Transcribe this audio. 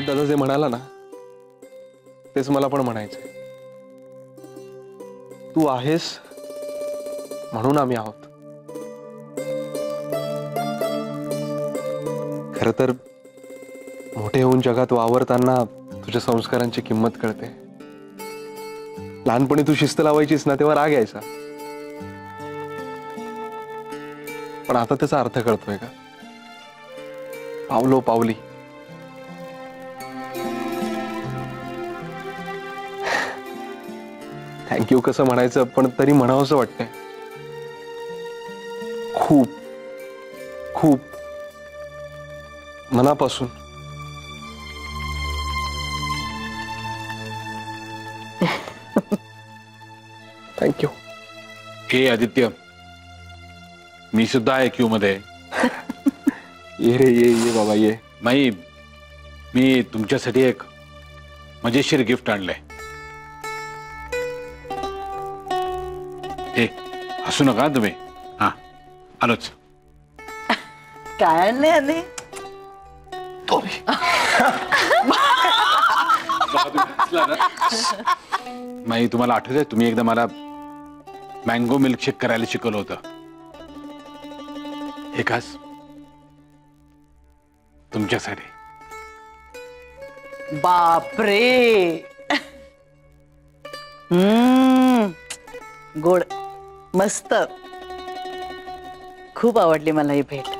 दादा जे म्हणाला ना तेच मला पण म्हणायचंय. तू आहेस म्हणून आम्ही आहोत. खरं तर मोठे होऊन जगात वावरताना तुझ्या संस्कारांची किंमत कळते. लहानपणी तू शिस्त लावायचीस ना तेव्हा राग यायचा, पण आता त्याचा अर्थ कळतोय का? पावलो पावली. थँक्यू कसं म्हणायचं, पण तरी म्हणावंसं वाटतंय. खूप खूप मनापासून. थँक्यू. हे आदित्य, मी सुद्धा आहे क्यू मध्ये. ये रे ये ये बाबा ये. मी तुमच्यासाठी एक मजेशीर गिफ्ट आणलंय. हे हसू नका तुम्ही. हा आलोच. काय आणले? माई तुम्हाला आठवतंय तुम्ही एकदा मला मँगो मिल्कशेक करायला शिकवलं होतं. हे खास तुमच्यासाठी. बापरे. गोड मस्त. खूप आवडली मला ही भेट.